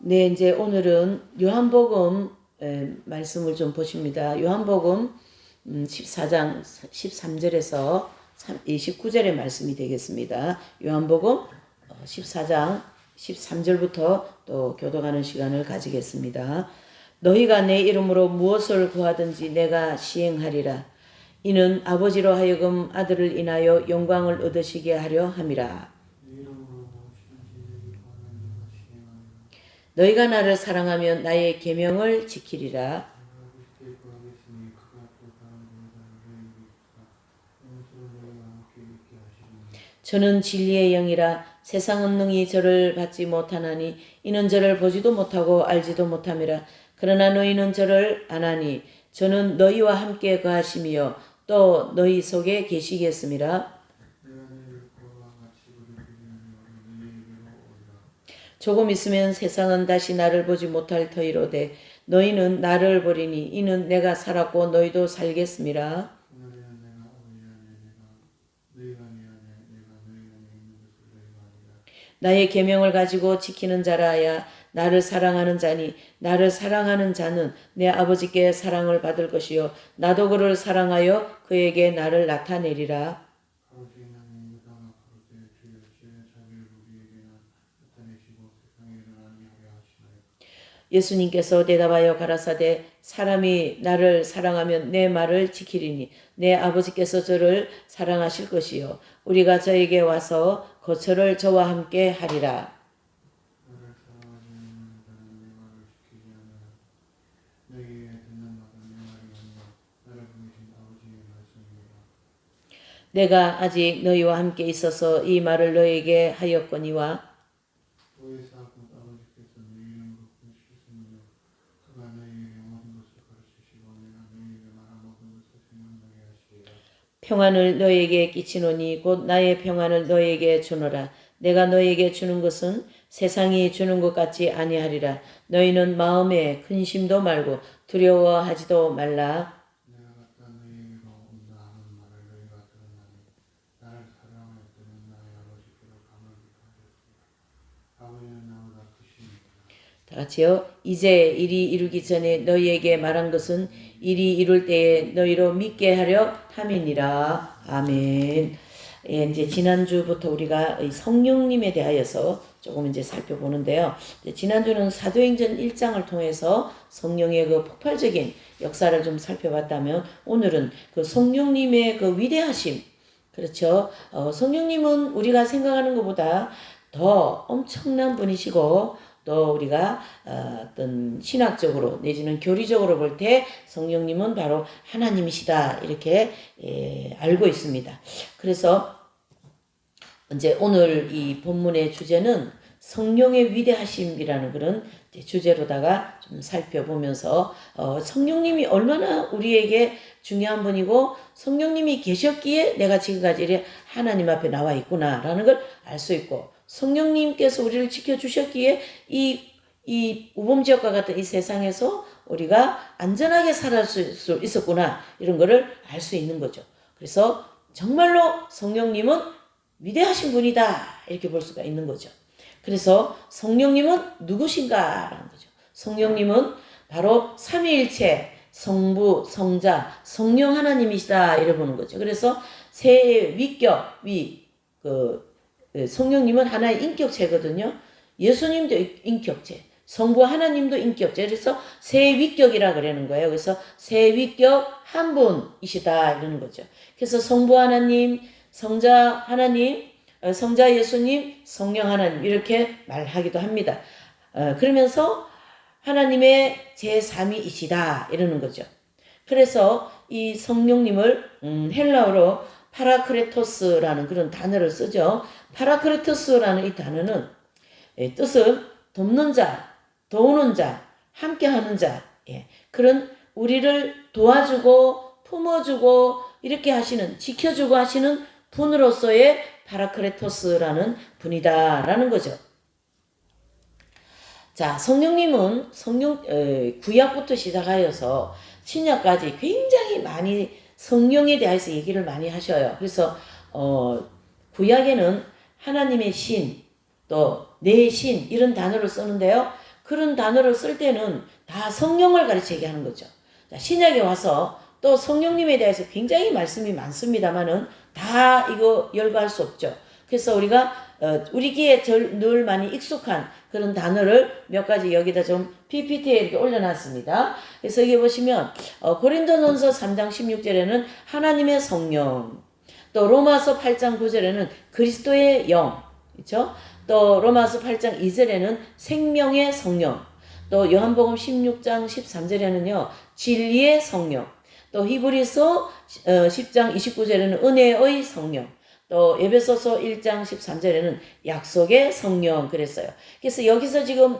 네, 이제 오늘은 요한복음 말씀을 좀 보십니다. 요한복음 14장 13절에서 29절의 말씀이 되겠습니다. 요한복음 14장 13절부터 또 교독하는 시간을 가지겠습니다. 너희가 내 이름으로 무엇을 구하든지 내가 시행하리라. 이는 아버지로 하여금 아들을 인하여 영광을 얻으시게 하려 함이라. 너희가 나를 사랑하면 나의 계명을 지키리라. 저는 진리의 영이라 세상은 능히 저를 받지 못하나니 이는 저를 보지도 못하고 알지도 못함이라. 그러나 너희는 저를 아나니 저는 너희와 함께 거하심이요 또 너희 속에 계시겠음이라. 조금 있으면 세상은 다시 나를 보지 못할 터이로되 너희는 나를 보리니 이는 내가 살았고 너희도 살겠음이라. 나의 계명을 가지고 지키는 자라야 나를 사랑하는 자니 나를 사랑하는 자는 내 아버지께 사랑을 받을 것이요 나도 그를 사랑하여 그에게 나를 나타내리라. 예수님께서 대답하여 가라사대 사람이 나를 사랑하면 내 말을 지키리니 내 아버지께서 저를 사랑하실 것이요 우리가 저에게 와서 거처를 저와 함께 하리라. 내가 아직 너희와 함께 있어서 이 말을 너희에게 하였거니와 평안을 너희에게 끼치노니 곧 나의 평안을 너희에게 주노라. 내가 너희에게 주는 것은 세상이 주는 것 같지 아니하리라. 너희는 마음에 근심도 말고 두려워하지도 말라. 다 같이요. 이제 일이 이루기 전에 너희에게 말한 것은 일이 이룰 때에 너희로 믿게 하려 함이니라. 아멘. 예, 이제 지난주부터 우리가 성령님에 대하여서 조금 이제 살펴보는데요. 지난주는 사도행전 1장을 통해서 성령의 그 폭발적인 역사를 좀 살펴봤다면 오늘은 그 성령님의 그 위대하심, 그렇죠. 성령님은 우리가 생각하는 것보다 더 엄청난 분이시고 또 우리가 어떤 신학적으로 내지는 교리적으로 볼 때 성령님은 바로 하나님이시다 이렇게 알고 있습니다. 그래서 이제 오늘 이 본문의 주제는 성령의 위대하심이라는 그런 주제로다가 좀 살펴보면서 성령님이 얼마나 우리에게 중요한 분이고 성령님이 계셨기에 내가 지금까지 하나님 앞에 나와 있구나라는 걸 알 수 있고 성령님께서 우리를 지켜주셨기에 이 우범지역과 같은 이 세상에서 우리가 안전하게 살아갈 수 있었구나 이런 거를 알 수 있는 거죠. 그래서 정말로 성령님은 위대하신 분이다 이렇게 볼 수가 있는 거죠. 그래서 성령님은 누구신가라는 거죠. 성령님은 바로 삼위일체 성부, 성자, 성령 하나님이시다 이래 보는 거죠. 그래서 세 위격 성령님은 하나의 인격체거든요. 예수님도 인격체, 성부 하나님도 인격체. 그래서 세 위격이라 그러는 거예요. 그래서 세 위격 한 분이시다 이러는 거죠. 그래서 성부 하나님, 성자 하나님, 성자 예수님, 성령 하나님 이렇게 말하기도 합니다. 그러면서 하나님의 제3위이시다 이러는 거죠. 그래서 이 성령님을 헬라어로 파라크레토스라는 그런 단어를 쓰죠. 파라크레토스라는 이 단어는 뜻은 돕는 자, 도우는 자, 함께하는 자, 그런 우리를 도와주고 품어주고 이렇게 하시는 지켜주고 하시는 분으로서의 파라크레토스라는 분이다라는 거죠. 자, 성령님은 구약부터 시작하여서 신약까지 굉장히 많이 성령에 대해서 얘기를 많이 하셔요. 그래서 구약에는 하나님의 신, 또 내 신 이런 단어를 쓰는데요. 그런 단어를 쓸 때는 다 성령을 가르치게 하는 거죠. 자, 신약에 와서 또 성령님에 대해서 굉장히 말씀이 많습니다만은 다 이거 열거할 수 없죠. 그래서 우리가 우리 귀에 늘 많이 익숙한 그런 단어를 몇 가지 여기다 좀 PPT에 이렇게 올려놨습니다. 그래서 여기 보시면 고린도전서 3장 16절에는 하나님의 성령, 또 로마서 8장 9절에는 그리스도의 영, 그렇죠? 또 로마서 8장 2절에는 생명의 성령, 또 요한복음 16장 13절에는요 진리의 성령, 또 히브리서 10장 29절에는 은혜의 성령, 또 에베소서 1장 13절에는 약속의 성령 그랬어요. 그래서 여기서 지금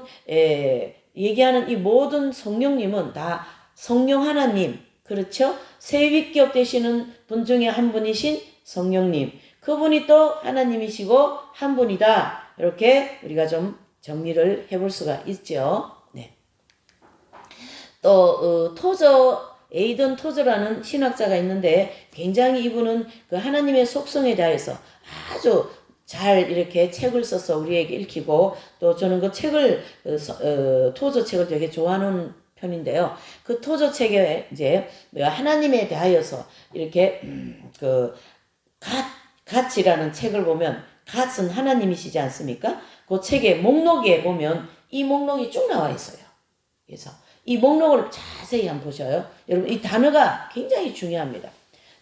얘기하는 이 모든 성령님은 다 성령 하나님, 그렇죠? 세위격 되시는 분 중에 한 분이신 성령님, 그분이 또 하나님이시고 한 분이다. 이렇게 우리가 좀 정리를 해볼 수가 있죠. 네. 또 에이던 토저라는 신학자가 있는데 굉장히 이분은 그 하나님의 속성에 대해서 아주 잘 이렇게 책을 써서 우리에게 읽히고, 또 저는 그 책을 토저 책을 되게 좋아하는 편인데요. 그 토저 책에 이제 하나님에 대하여서 이렇게 갓이라는 책을 보면, 갓은 하나님이시지 않습니까? 그 책의 목록에 보면 이 목록이 쭉 나와 있어요. 그래서 이 목록을 자세히 한번 보셔요. 여러분, 이 단어가 굉장히 중요합니다.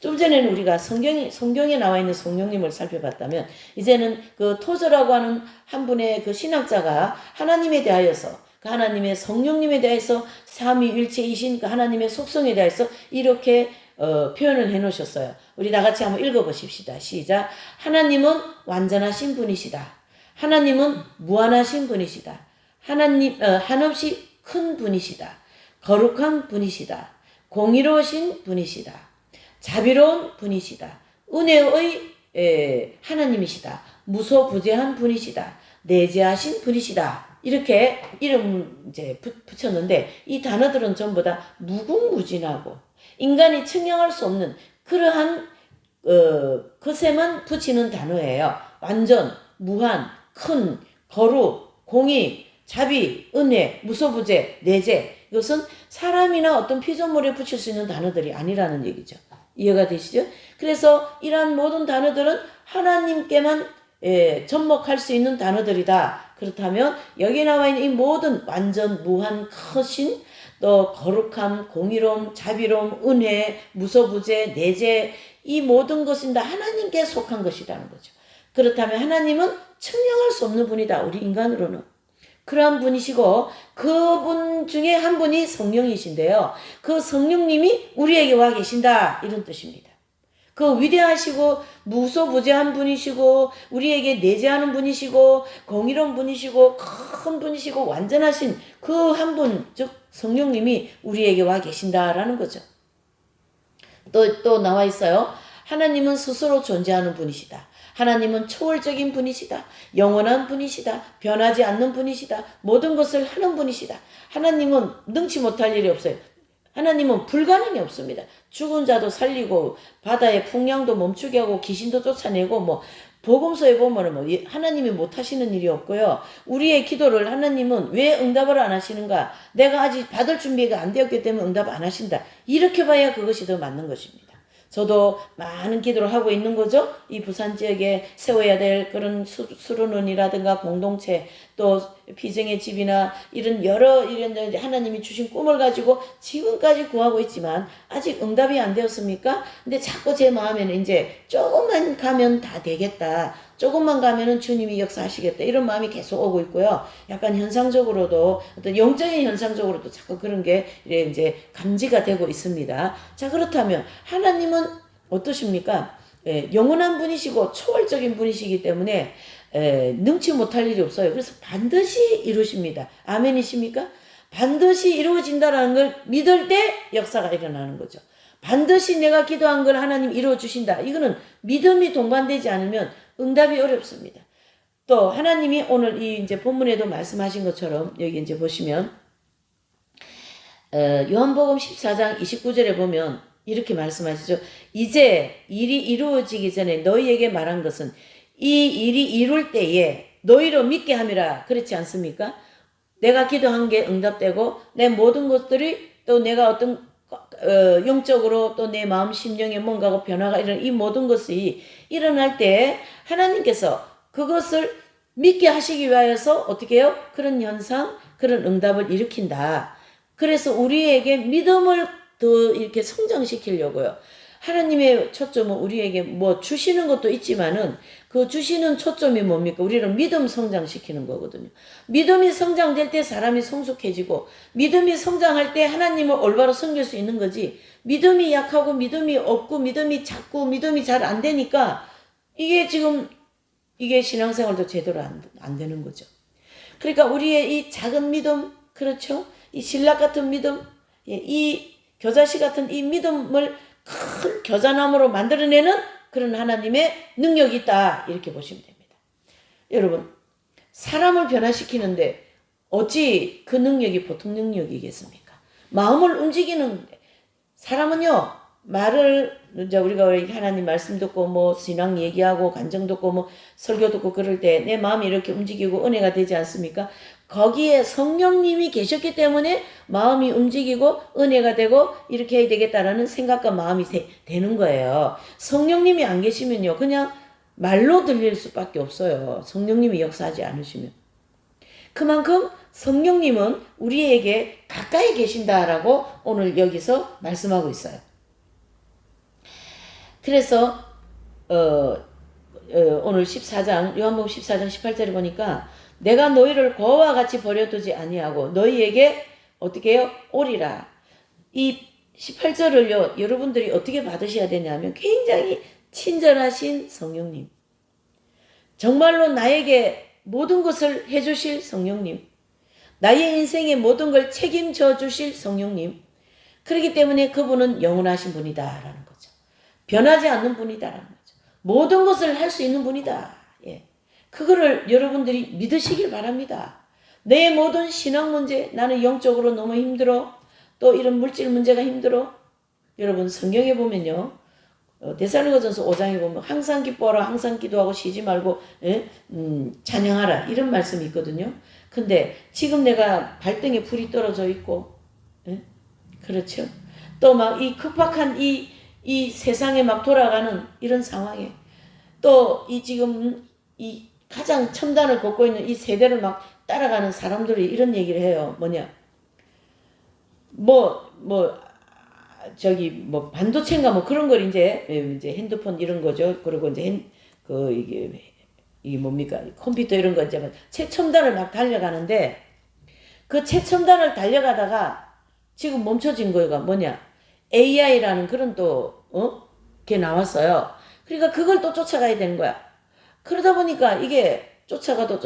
좀 전에는 우리가 성경에 나와 있는 성령님을 살펴봤다면, 이제는 그 토저라고 하는 한 분의 그 신학자가 하나님에 대하여서, 그 하나님의 성령님에 대해서, 삼위일체이신 그 하나님의 속성에 대해서 이렇게 표현을 해 놓으셨어요. 우리 다 같이 한번 읽어보십시다. 시작. 하나님은 완전하신 분이시다. 하나님은 무한하신 분이시다. 하나님 한없이 큰 분이시다. 거룩한 분이시다. 공의로우신 분이시다. 자비로운 분이시다. 은혜의 하나님이시다. 무소부재한 분이시다. 내재하신 분이시다. 이렇게 이름 이제 붙였는데, 이 단어들은 전부 다 무궁무진하고 인간이 측량할 수 없는 그러한 것에만 붙이는 단어예요. 완전, 무한, 큰, 거룩, 공의, 자비, 은혜, 무소부재, 내재. 이것은 사람이나 어떤 피조물에 붙일 수 있는 단어들이 아니라는 얘기죠. 이해가 되시죠? 그래서 이러한 모든 단어들은 하나님께만 접목할 수 있는 단어들이다. 그렇다면 여기 나와 있는 이 모든 완전, 무한, 크신, 또 거룩함, 공의로움, 자비로움, 은혜, 무소부재, 내재, 이 모든 것은 다 하나님께 속한 것이라는 거죠. 그렇다면 하나님은 측량할 수 없는 분이다. 우리 인간으로는. 그러한 분이시고, 그분 중에 한 분이 성령이신데요. 그 성령님이 우리에게 와 계신다. 이런 뜻입니다. 그 위대하시고 무소부재한 분이시고 우리에게 내재하는 분이시고 공의로운 분이시고 큰 분이시고 완전하신 그 한 분, 즉 성령님이 우리에게 와 계신다라는 거죠. 또 나와 있어요. 하나님은 스스로 존재하는 분이시다. 하나님은 초월적인 분이시다. 영원한 분이시다. 변하지 않는 분이시다. 모든 것을 하는 분이시다. 하나님은 능치 못할 일이 없어요. 하나님은 불가능이 없습니다. 죽은 자도 살리고 바다의 풍랑도 멈추게 하고 귀신도 쫓아내고, 뭐 복음서에 보면은 뭐 하나님이 못 하시는 일이 없고요. 우리의 기도를 하나님은 왜 응답을 안 하시는가? 내가 아직 받을 준비가 안 되었기 때문에 응답 안 하신다. 이렇게 봐야 그것이 더 맞는 것입니다. 저도 많은 기도를 하고 있는 거죠. 이 부산 지역에 세워야 될 그런 수련원이라든가 공동체, 또 비정의 집이나 이런 하나님이 주신 꿈을 가지고 지금까지 구하고 있지만 아직 응답이 안 되었습니까? 근데 자꾸 제 마음에는 이제 조금만 가면 다 되겠다. 조금만 가면은 주님이 역사하시겠다. 이런 마음이 계속 오고 있고요. 약간 현상적으로도, 어떤 영적인 현상적으로도 자꾸 그런 게 이제 감지가 되고 있습니다. 자, 그렇다면 하나님은 어떠십니까? 영원한 분이시고 초월적인 분이시기 때문에 능치 못할 일이 없어요. 그래서 반드시 이루십니다. 아멘이십니까? 반드시 이루어진다라는 걸 믿을 때 역사가 일어나는 거죠. 반드시 내가 기도한 걸 하나님 이루어주신다. 이거는 믿음이 동반되지 않으면 응답이 어렵습니다. 또 하나님이 오늘 이 이제 본문에도 말씀하신 것처럼 여기 이제 보시면 요한복음 14장 29절에 보면 이렇게 말씀하시죠. 이제 일이 이루어지기 전에 너희에게 말한 것은 이 일이 이룰 때에 너희로 믿게 함이라. 그렇지 않습니까? 내가 기도한 게 응답되고 내 모든 것들이 또 내가 어떤 영적으로 또 내 마음 심령에 뭔가 변화가 이런 이 모든 것이 일어날 때 하나님께서 그것을 믿게 하시기 위하여서 어떻게 해요? 그런 현상, 그런 응답을 일으킨다. 그래서 우리에게 믿음을 더 이렇게 성장시키려고요. 하나님의 초점은 우리에게 뭐 주시는 것도 있지만은 그 주시는 초점이 뭡니까? 우리를 믿음 성장시키는 거거든요. 믿음이 성장될 때 사람이 성숙해지고 믿음이 성장할 때 하나님을 올바로 섬길 수 있는 거지. 믿음이 약하고 믿음이 없고 믿음이 작고 믿음이 잘 안 되니까 이게 지금 이게 신앙생활도 제대로 안 되는 거죠. 그러니까 우리의 이 작은 믿음, 그렇죠? 이 신락 같은 믿음, 이 겨자씨 같은 이 믿음을 큰 겨자나무로 만들어내는 그런 하나님의 능력이 있다. 이렇게 보시면 됩니다. 여러분, 사람을 변화시키는데 어찌 그 능력이 보통 능력이겠습니까? 마음을 움직이는데 사람은요, 말을 이제 우리가 하나님 말씀 듣고 뭐 신앙 얘기하고 간증 듣고 뭐 설교 듣고 그럴 때 내 마음이 이렇게 움직이고 은혜가 되지 않습니까? 거기에 성령님이 계셨기 때문에 마음이 움직이고 은혜가 되고 이렇게 해야 되겠다라는 생각과 마음이 되는 거예요. 성령님이 안 계시면요, 그냥 말로 들릴 수밖에 없어요. 성령님이 역사하지 않으시면. 그만큼 성령님은 우리에게 가까이 계신다라고 오늘 여기서 말씀하고 있어요. 그래서 오늘 14장 요한복음 14장 18절에 보니까 내가 너희를 거와 같이 버려두지 아니하고 너희에게 어떻게 해요? 오리라. 이 18절을요 여러분들이 어떻게 받으셔야 되냐면 굉장히 친절하신 성령님, 정말로 나에게 모든 것을 해주실 성령님, 나의 인생의 모든 걸 책임져 주실 성령님. 그렇기 때문에 그분은 영원하신 분이다라는 거죠. 변하지 않는 분이다라는 거죠. 모든 것을 할 수 있는 분이다. 예. 그거를 여러분들이 믿으시길 바랍니다. 내 모든 신앙 문제, 나는 영적으로 너무 힘들어, 또 이런 물질 문제가 힘들어. 여러분 성경에 보면요, 데살로니가전서 5장에 보면 항상 기뻐하라, 항상 기도하고 쉬지 말고 찬양하라 이런 말씀이 있거든요. 근데 지금 내가 발등에 불이 떨어져 있고, 그렇죠? 또 막 이 급박한 이 세상에 막 돌아가는 이런 상황에 또 이 지금 이 가장 첨단을 걷고 있는 이 세대를 막 따라가는 사람들이 이런 얘기를 해요. 뭐냐? 저기 뭐 반도체인가 뭐 그런 걸 이제 핸드폰 이런 거죠. 그리고 이제 이게 뭡니까? 컴퓨터 이런 거 이제 최첨단을 막 달려가는데 그 최첨단을 달려가다가 지금 멈춰진 거가 뭐냐? AI라는 그런 게 나왔어요. 그러니까 그걸 또 쫓아가야 되는 거야. 그러다 보니까 이게 쫓아가도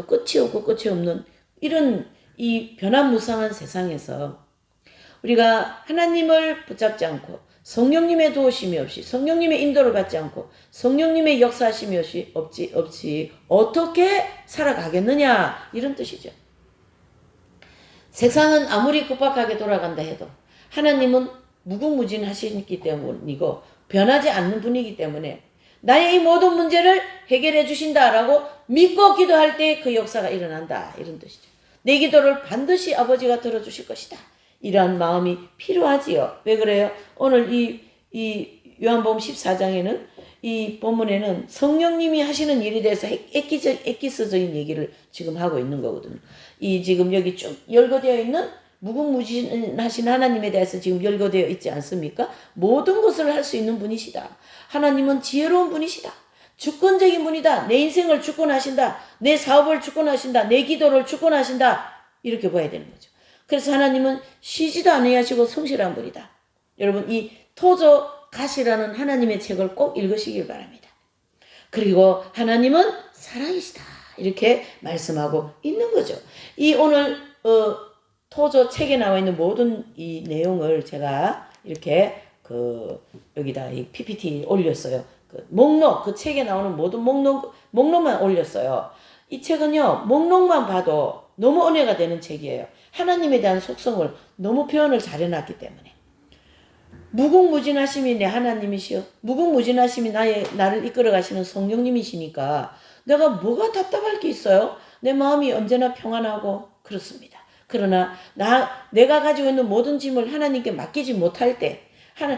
끝이 없고 끝이 없는 이런 이 변화무쌍한 세상에서 우리가 하나님을 붙잡지 않고 성령님의 도우심이 없이 성령님의 인도를 받지 않고 성령님의 역사하심이 없이 어떻게 살아가겠느냐 이런 뜻이죠. 세상은 아무리 급박하게 돌아간다 해도 하나님은 무궁무진하시기 때문이고 변하지 않는 분이기 때문에 나의 이 모든 문제를 해결해 주신다라고 믿고 기도할 때 그 역사가 일어난다 이런 뜻이죠. 내 기도를 반드시 아버지가 들어주실 것이다. 이러한 마음이 필요하지요. 왜 그래요? 오늘 이 요한복음 14장에는 이 본문에는 성령님이 하시는 일에 대해서 엑기스적인 얘기를 지금 하고 있는 거거든요. 이 지금 여기 쭉 열거되어 있는 무궁무진하신 하나님에 대해서 지금 열거되어 있지 않습니까? 모든 것을 할 수 있는 분이시다. 하나님은 지혜로운 분이시다. 주권적인 분이다. 내 인생을 주권하신다. 내 사업을 주권하신다. 내 기도를 주권하신다. 이렇게 봐야 되는 거죠. 그래서 하나님은 쉬지도 아니하시고 성실한 분이다. 여러분 이 토저 가시라는 하나님의 책을 꼭 읽으시길 바랍니다. 그리고 하나님은 사랑이시다. 이렇게 말씀하고 있는 거죠. 이 오늘 토저 책에 나와 있는 모든 이 내용을 제가 이렇게 여기다 이 PPT 올렸어요. 목록, 그 책에 나오는 모든 목록만 올렸어요. 이 책은요, 목록만 봐도 너무 은혜가 되는 책이에요. 하나님에 대한 속성을 너무 표현을 잘 해놨기 때문에. 무궁무진하심이 내 하나님이시여, 무궁무진하심이 나를 이끌어 가시는 성령님이시니까 내가 뭐가 답답할 게 있어요? 내 마음이 언제나 평안하고, 그렇습니다. 그러나 내가 가지고 있는 모든 짐을 하나님께 맡기지 못할 때,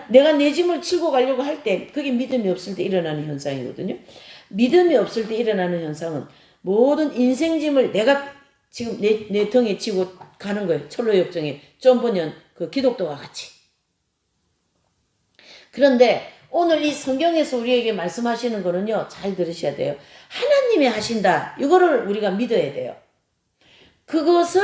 내가 내 짐을 치고 가려고 할 때, 그게 믿음이 없을 때 일어나는 현상이거든요. 믿음이 없을 때 일어나는 현상은 모든 인생 짐을 내가 지금 내 등에 지고 가는 거예요. 철로 역정에 쫌번연 그 기독도와 같이. 그런데 오늘 이 성경에서 우리에게 말씀하시는 거는요, 잘 들으셔야 돼요. 하나님이 하신다. 이거를 우리가 믿어야 돼요. 그것을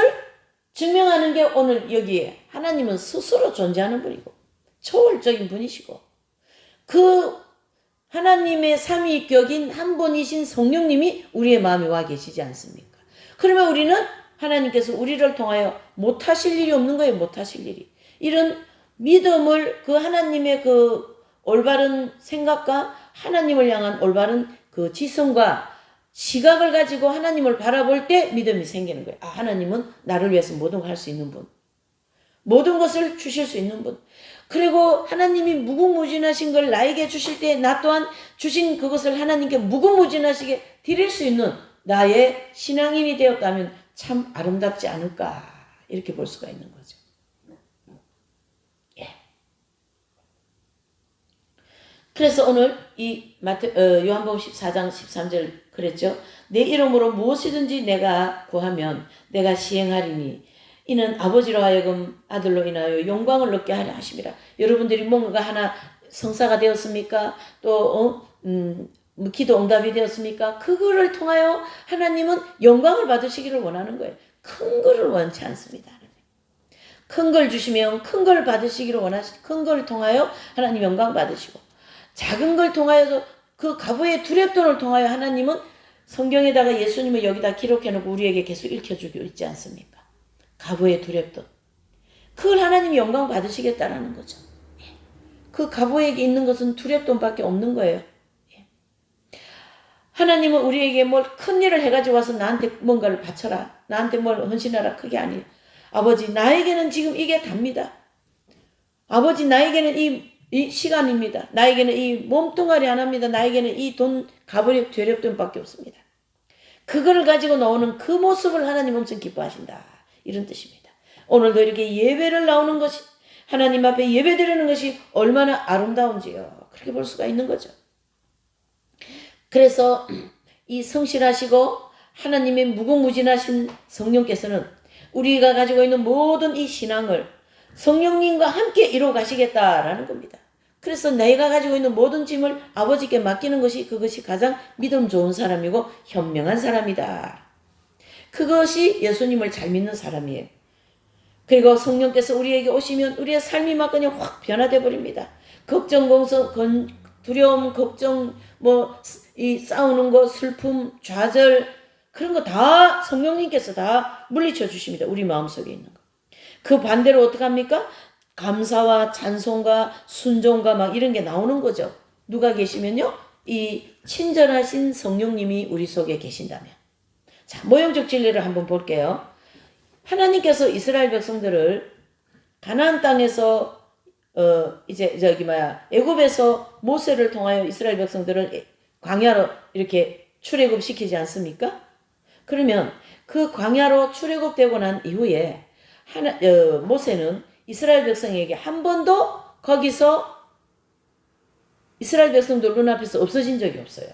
증명하는 게 오늘 여기에 하나님은 스스로 존재하는 분이고 초월적인 분이시고 그 하나님의 삼위격인 한 분이신 성령님이 우리의 마음에 와 계시지 않습니까? 그러면 우리는 하나님께서 우리를 통하여 못하실 일이 없는 거예요. 못하실 일이. 이런 믿음을 그 하나님의 그 올바른 생각과 하나님을 향한 올바른 그 지성과 시각을 가지고 하나님을 바라볼 때 믿음이 생기는 거예요. 아, 하나님은 나를 위해서 모든 걸 할 수 있는 분. 모든 것을 주실 수 있는 분. 그리고 하나님이 무궁무진하신 걸 나에게 주실 때 나 또한 주신 그것을 하나님께 무궁무진하시게 드릴 수 있는 나의 신앙인이 되었다면 참 아름답지 않을까 이렇게 볼 수가 있는 거죠. 예. 그래서 오늘 이 요한복음 14장 13절 그랬죠. 내 이름으로 무엇이든지 내가 구하면 내가 시행하리니 이는 아버지로 하여금 아들로 인하여 영광을 얻게 하려 하심이라. 여러분들이 뭔가 하나 성사가 되었습니까? 또 기도 응답이 되었습니까? 그거를 통하여 하나님은 영광을 받으시기를 원하는 거예요. 큰 거를 원치 않습니다. 큰 걸 주시면 큰 걸 받으시기를 원하시고 큰 걸 통하여 하나님 영광 받으시고 작은 걸 통하여도 그 가부의 두렵돈을 통하여 하나님은 성경에다가 예수님을 여기다 기록해놓고 우리에게 계속 읽혀주고 있지 않습니까? 가부의 두렵돈. 그걸 하나님이 영광 받으시겠다라는 거죠. 그 가부에게 있는 것은 두렵돈밖에 없는 거예요. 하나님은 우리에게 뭘 큰 일을 해가지고 와서 나한테 뭔가를 바쳐라. 나한테 뭘 헌신하라. 그게 아니에요. 아버지 나에게는 지금 이게 답니다. 아버지 나에게는 이 시간입니다. 나에게는 이 몸뚱아리 하나입니다. 나에게는 이 돈 가부력 죄력돈밖에 없습니다. 그거를 가지고 나오는 그 모습을 하나님 엄청 기뻐하신다. 이런 뜻입니다. 오늘도 이렇게 예배를 나오는 것이 하나님 앞에 예배드리는 것이 얼마나 아름다운지요. 그렇게 볼 수가 있는 거죠. 그래서 이 성실하시고 하나님의 무궁무진하신 성령께서는 우리가 가지고 있는 모든 이 신앙을 성령님과 함께 이루어 가시겠다라는 겁니다. 그래서 내가 가지고 있는 모든 짐을 아버지께 맡기는 것이 그것이 가장 믿음 좋은 사람이고 현명한 사람이다. 그것이 예수님을 잘 믿는 사람이에요. 그리고 성령께서 우리에게 오시면 우리의 삶이 막 그냥 확 변화돼 버립니다. 걱정, 두려움, 걱정, 이 싸우는 거, 슬픔, 좌절 그런 거 다 성령님께서 다 물리쳐 주십니다. 우리 마음속에 있는 거. 그 반대로 어떻게 합니까? 감사와 찬송과 순종과 막 이런 게 나오는 거죠. 누가 계시면요? 이 친절하신 성령님이 우리 속에 계신다면. 자, 모형적 진리를 한번 볼게요. 하나님께서 이스라엘 백성들을 가나안 땅에서 애굽에서 모세를 통하여 이스라엘 백성들을 광야로 이렇게 출애굽시키지 않습니까? 그러면 그 광야로 출애굽되고 난 이후에 모세는 이스라엘 백성에게 한 번도 거기서 이스라엘 백성들 눈앞에서 없어진 적이 없어요.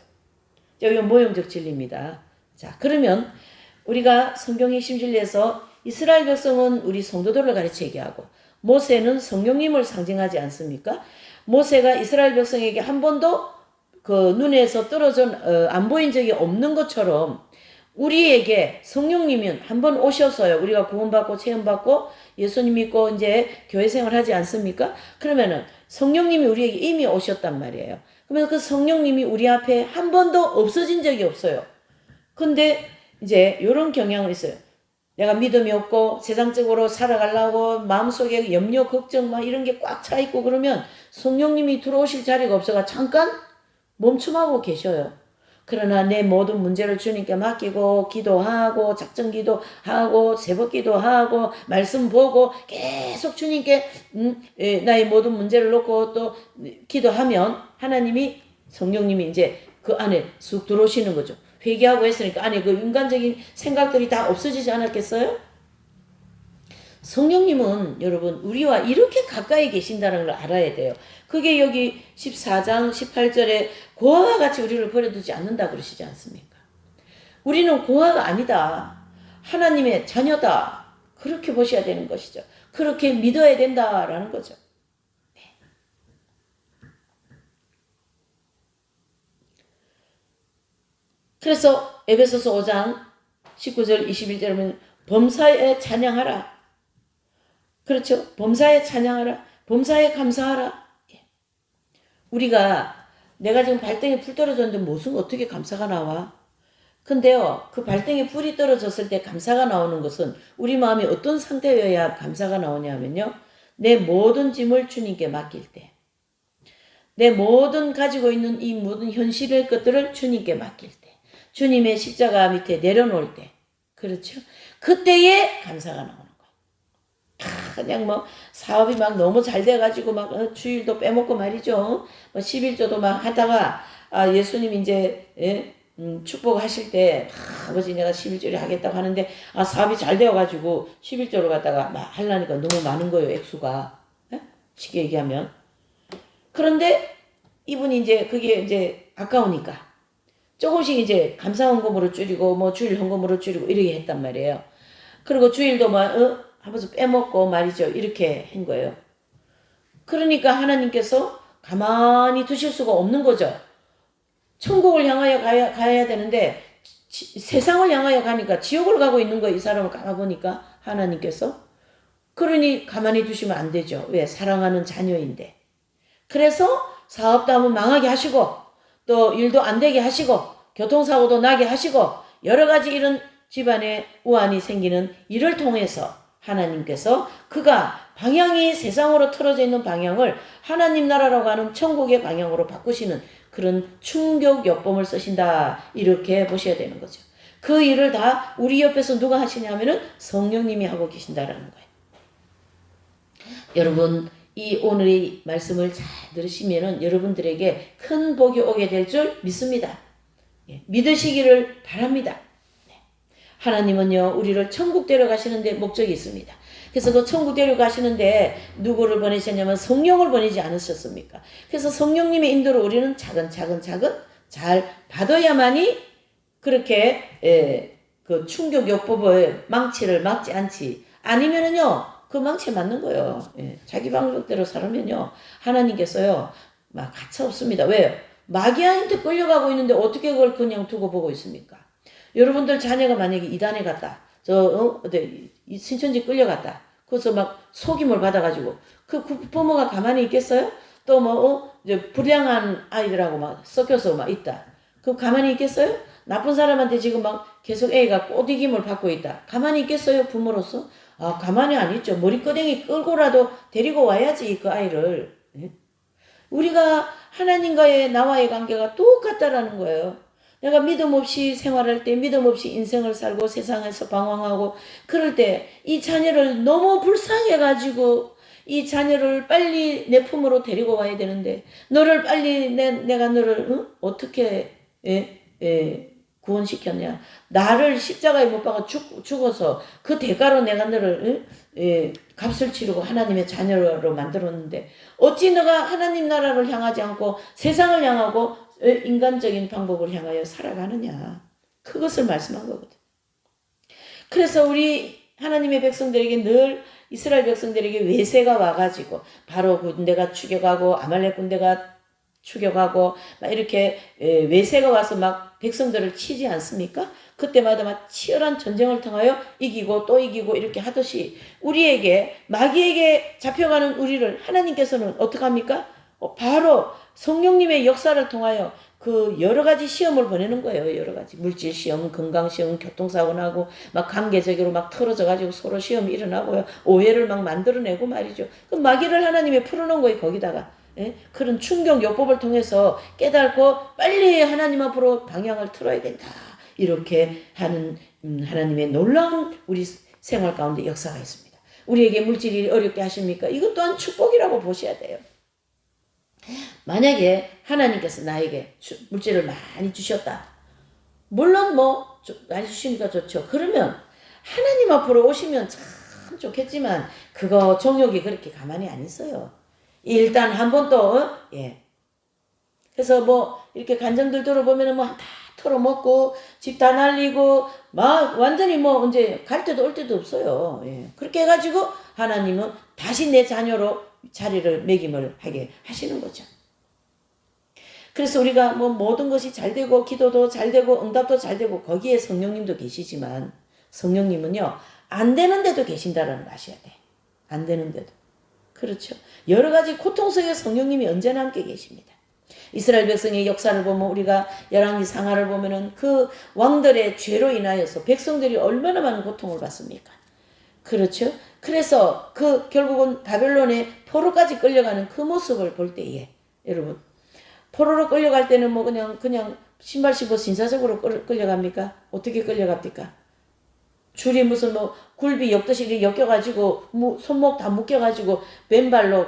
여기 모형적 진리입니다. 자, 그러면 우리가 성경의 심진리에서 이스라엘 백성은 우리 성도들을 가르치게 하고 모세는 성령님을 상징하지 않습니까? 모세가 이스라엘 백성에게 한 번도 그 눈에서 떨어져 안 보인 적이 없는 것처럼 우리에게 성령님은 한 번 오셔서요. 우리가 구원받고 체험받고 예수님 믿고 이제 교회 생활하지 않습니까? 그러면은 성령님이 우리에게 이미 오셨단 말이에요. 그러면 그 성령님이 우리 앞에 한 번도 없어진 적이 없어요. 근데 이제 이런 경향은 있어요. 내가 믿음이 없고 세상적으로 살아가려고 마음속에 염려, 걱정 막 이런 게 꽉 차 있고 그러면 성령님이 들어오실 자리가 없어가 잠깐 멈춤하고 계셔요. 그러나 내 모든 문제를 주님께 맡기고 기도하고 작정 기도하고 새벽 기도하고 말씀 보고 계속 주님께 나의 모든 문제를 놓고 또 기도하면 하나님이 성령님이 이제 그 안에 쑥 들어오시는 거죠. 회개하고 했으니까 안에 그 인간적인 생각들이 다 없어지지 않았겠어요? 성령님은 여러분 우리와 이렇게 가까이 계신다는 걸 알아야 돼요. 그게 여기 14장 18절에 고아와 같이 우리를 버려두지 않는다 그러시지 않습니까? 우리는 고아가 아니다. 하나님의 자녀다. 그렇게 보셔야 되는 것이죠. 그렇게 믿어야 된다라는 거죠. 네. 그래서 에베소서 5장 19절 21절에 보면 범사에 찬양하라. 그렇죠? 범사에 찬양하라. 범사에 감사하라. 우리가 내가 지금 발등에 불 떨어졌는데 무슨 어떻게 감사가 나와? 근데요, 그 발등에 불이 떨어졌을 때 감사가 나오는 것은 우리 마음이 어떤 상태여야 감사가 나오냐면요. 내 모든 짐을 주님께 맡길 때, 내 모든 가지고 있는 이 모든 현실의 것들을 주님께 맡길 때, 주님의 십자가 밑에 내려놓을 때, 그렇죠? 그때에 감사가 나오는 거예요. 그냥 뭐 사업이 막 너무 잘 돼가지고 막 주일도 빼먹고 말이죠. 뭐 11조도 막 하다가 예수님 이제 축복하실 때 아버지 내가 11조를 하겠다고 하는데 사업이 잘 되어가지고 11조를 갖다가 막 하려니까 너무 많은 거예요. 액수가. 쉽게 얘기하면. 그런데 이분이 이제 그게 이제 아까우니까 조금씩 이제 감사 헌금으로 줄이고 뭐 주일 헌금으로 줄이고 이렇게 했단 말이에요. 그리고 주일도 막 하면서 빼먹고 말이죠. 이렇게 한 거예요. 그러니까 하나님께서 가만히 두실 수가 없는 거죠. 천국을 향하여 가야 되는데 세상을 향하여 가니까 지옥을 가고 있는 거예요. 이 사람을 가보니까 하나님께서. 그러니 가만히 두시면 안 되죠. 왜? 사랑하는 자녀인데. 그래서 사업도 한번 망하게 하시고 또 일도 안 되게 하시고 교통사고도 나게 하시고 여러 가지 이런 집안에 우환이 생기는 일을 통해서 하나님께서 그가 방향이 세상으로 틀어져 있는 방향을 하나님 나라라고 하는 천국의 방향으로 바꾸시는 그런 충격요법을 쓰신다. 이렇게 보셔야 되는 거죠. 그 일을 다 우리 옆에서 누가 하시냐면은 성령님이 하고 계신다라는 거예요. 여러분 이 오늘의 말씀을 잘 들으시면은 여러분들에게 큰 복이 오게 될 줄 믿습니다. 믿으시기를 바랍니다. 하나님은요 우리를 천국 데려가시는데 목적이 있습니다. 그래서 그 천국 데려가시는데 누구를 보내셨냐면 성령을 보내지 않으셨습니까? 그래서 성령님의 인도를 우리는 차근차근 잘 받아야만이 그렇게 그 충격요법의 망치를 막지 않지 아니면은요 그 망치에 맞는 거예요. 자기 방법대로 살면요 하나님께서요 막 가차 없습니다. 왜요? 마귀한테 끌려가고 있는데 어떻게 그걸 그냥 두고 보고 있습니까? 여러분들 자녀가 만약에 이단에 갔다. 이 신천지 끌려갔다. 그래서 막 속임을 받아가지고 그 부모가 가만히 있겠어요? 또 이제 불량한 아이들하고 막 섞여서 막 있다. 그럼 가만히 있겠어요? 나쁜 사람한테 지금 막 계속 애가 꼬드김을 받고 있다. 가만히 있겠어요? 부모로서? 가만히 안 있죠. 머리끄댕이 끌고라도 데리고 와야지 그 아이를. 우리가 하나님과의 나와의 관계가 똑같다라는 거예요. 내가 믿음 없이 생활할 때 믿음 없이 인생을 살고 세상에서 방황하고 그럴 때 이 자녀를 너무 불쌍해가지고 이 자녀를 빨리 내 품으로 데리고 와야 되는데 너를 빨리 내가 너를 어떻게 구원시켰냐. 나를 십자가에 못 박아 죽어서 그 대가로 내가 너를 값을 치르고 하나님의 자녀로 만들었는데 어찌 너가 하나님 나라를 향하지 않고 세상을 향하고 인간적인 방법을 향하여 살아가느냐. 그것을 말씀한 거거든. 그래서 우리 하나님의 백성들에게 늘 이스라엘 백성들에게 외세가 와가지고 바로 군대가 추격하고 아말렉 군대가 추격하고 막 이렇게 외세가 와서 막 백성들을 치지 않습니까? 그때마다 막 치열한 전쟁을 통하여 이기고 또 이기고 이렇게 하듯이 우리에게 마귀에게 잡혀가는 우리를 하나님께서는 어떻게 합니까? 바로 성령님의 역사를 통하여 그 여러 가지 시험을 보내는 거예요. 여러 가지 물질 시험, 건강 시험, 교통사고 나고 막 관계적으로 막 틀어져 가지고 서로 시험이 일어나고요. 오해를 막 만들어내고 말이죠. 그 마귀를 하나님이 풀어놓은 거예요. 거기다가 그런 충격요법을 통해서 깨닫고 빨리 하나님 앞으로 방향을 틀어야 된다. 이렇게 하는 하나님의 놀라운 우리 생활 가운데 역사가 있습니다. 우리에게 물질이 어렵게 하십니까? 이것 또한 축복이라고 보셔야 돼요. 만약에 하나님께서 나에게 물질을 많이 주셨다. 물론 많이 주시니까 좋죠. 그러면 하나님 앞으로 오시면 참 참 좋겠지만 그거 정욕이 그렇게 가만히 안 있어요. 일단 한 번 또 예. 그래서 뭐 이렇게 간정들 들어보면은 뭐 다 털어먹고 집 다 날리고 막 완전히 뭐 언제 갈 때도 올 때도 없어요. 예. 그렇게 해가지고 하나님은 다시 내 자녀로 자리를 매김을 하게 하시는 거죠. 그래서 우리가 뭐 모든 것이 잘 되고 기도도 잘 되고 응답도 잘 되고 거기에 성령님도 계시지만 성령님은요 안 되는데도 계신다라는 걸 아셔야 돼. 안 되는데도. 그렇죠. 여러 가지 고통 속에 성령님이 언제나 함께 계십니다. 이스라엘 백성의 역사를 보면 우리가 열왕기 상하를 보면은 그 왕들의 죄로 인하여서 백성들이 얼마나 많은 고통을 받습니까? 그렇죠. 그래서 그 결국은 바벨론의 포로까지 끌려가는 그 모습을 볼 때에 여러분 포로로 끌려갈 때는 뭐 그냥 신발 신고 신사적으로 끌려갑니까? 어떻게 끌려갑니까? 줄이 무슨 뭐 굴비 엮듯이 엮여가지고 손목 다 묶여가지고 왼발로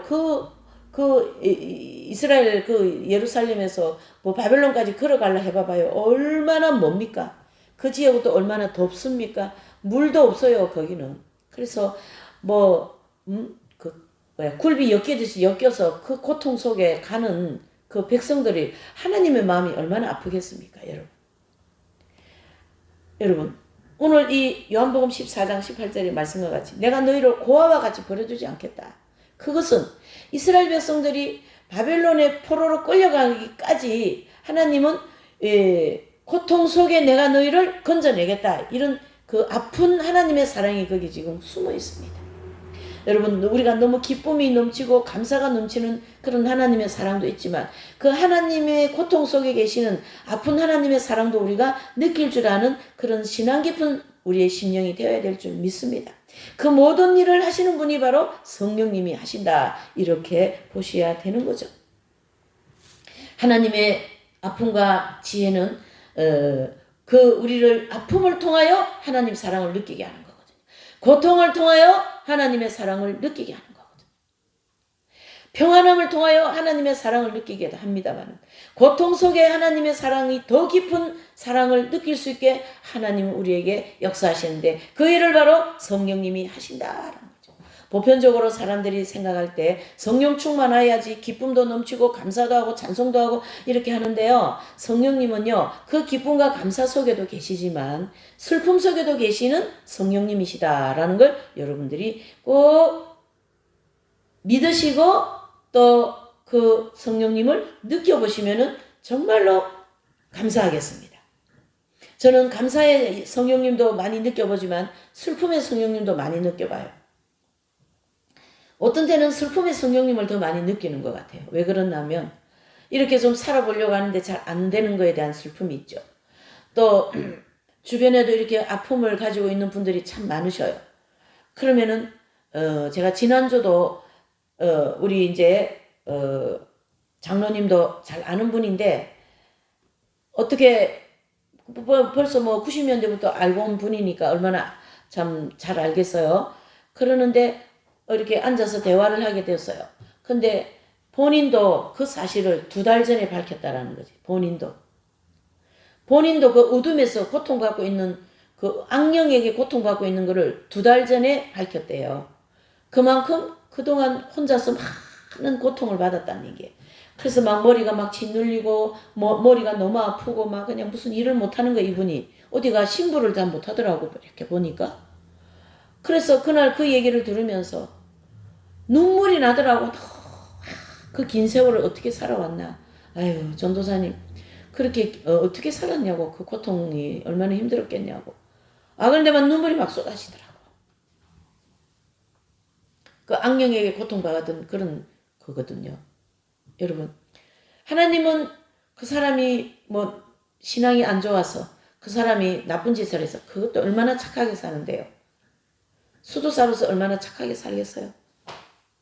이스라엘 그 예루살렘에서 뭐 바벨론까지 걸어가려 해봐봐요. 얼마나 멉니까? 그 지역은 또 얼마나 덥습니까? 물도 없어요 거기는. 그래서 굴비 엮이듯이 엮여서 그 고통 속에 가는 그 백성들이 하나님의 마음이 얼마나 아프겠습니까, 여러분? 여러분, 오늘 이 요한복음 14장 18절의 말씀과 같이 내가 너희를 고아와 같이 버려두지 않겠다. 그것은 이스라엘 백성들이 바벨론의 포로로 끌려가기까지 하나님은 고통 속에 내가 너희를 건져내겠다. 이런 그 아픈 하나님의 사랑이 거기 지금 숨어 있습니다. 여러분 우리가 너무 기쁨이 넘치고 감사가 넘치는 그런 하나님의 사랑도 있지만 그 하나님의 고통 속에 계시는 아픈 하나님의 사랑도 우리가 느낄 줄 아는 그런 신앙 깊은 우리의 심령이 되어야 될 줄 믿습니다. 그 모든 일을 하시는 분이 바로 성령님이 하신다. 이렇게 보셔야 되는 거죠. 하나님의 아픔과 지혜는 그 우리를 아픔을 통하여 하나님 사랑을 느끼게 하는 거거든요. 고통을 통하여 하나님의 사랑을 느끼게 하는 거거든요. 평안함을 통하여 하나님의 사랑을 느끼게 합니다만 고통 속에 하나님의 사랑이 더 깊은 사랑을 느낄 수 있게 하나님은 우리에게 역사하시는데 그 일을 바로 성령님이 하신다라는 거죠. 보편적으로 사람들이 생각할 때 성령 충만해야지 기쁨도 넘치고 감사도 하고 찬송도 하고 이렇게 하는데요. 성령님은요. 그 기쁨과 감사 속에도 계시지만 슬픔 속에도 계시는 성령님이시다라는 걸 여러분들이 꼭 믿으시고 또 그 성령님을 느껴보시면은 정말로 감사하겠습니다. 저는 감사의 성령님도 많이 느껴보지만 슬픔의 성령님도 많이 느껴봐요. 어떤 때는 슬픔의 성령님을 더 많이 느끼는 것 같아요. 왜 그러냐면 이렇게 좀 살아보려고 하는데 잘 안 되는 거에 대한 슬픔이 있죠. 또 주변에도 이렇게 아픔을 가지고 있는 분들이 참 많으셔요. 그러면은 제가 지난주도 우리 이제 장로님도 잘 아는 분인데 어떻게 벌써 뭐 90년대부터 알고 온 분이니까 얼마나 참 잘 알겠어요. 그러는데 이렇게 앉아서 대화를 하게 됐어요. 근데 본인도 그 사실을 2달 전에 밝혔다라는 거지. 본인도 그 어둠에서 고통받고 있는 그 악령에게 고통받고 있는 거를 2달 전에 밝혔대요. 그만큼 그동안 혼자서 많은 고통을 받았다는 얘기예요. 그래서 막 머리가 막 짓눌리고 머리가 너무 아프고 막 그냥 무슨 일을 못하는 거 이분이 어디가 신부를 다 못하더라고 이렇게 보니까. 그래서 그날 그 얘기를 들으면서 눈물이 나더라고. 그 긴 세월을 어떻게 살아왔나. 아유 전도사님 그렇게 어떻게 살았냐고. 그 고통이 얼마나 힘들었겠냐고. 그런데 막 눈물이 막 쏟아지더라고. 그 악령에게 고통받았던 그런 거거든요. 여러분 하나님은 그 사람이 뭐 신앙이 안 좋아서 그 사람이 나쁜 짓을 해서 그것도 얼마나 착하게 사는데요. 수도사로서 얼마나 착하게 살겠어요.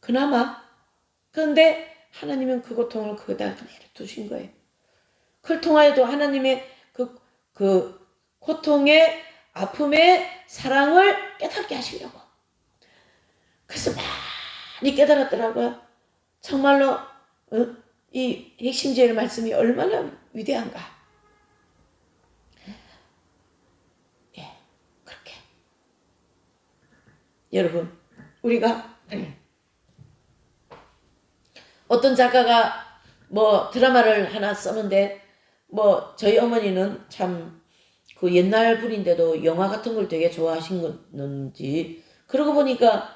그나마. 그런데 하나님은 그 고통을 거기다 내려두신 거예요. 그걸 통하여도 하나님의 그 고통의 아픔의 사랑을 깨닫게 하시려고. 그래서 많이 깨달았더라고요. 정말로 이 핵심제의 말씀이 얼마나 위대한가. 예, 그렇게 여러분, 우리가 어떤 작가가 뭐 드라마를 하나 썼는데 뭐 저희 어머니는 참 그 옛날 분인데도 영화 같은 걸 되게 좋아하시는지 그러고 보니까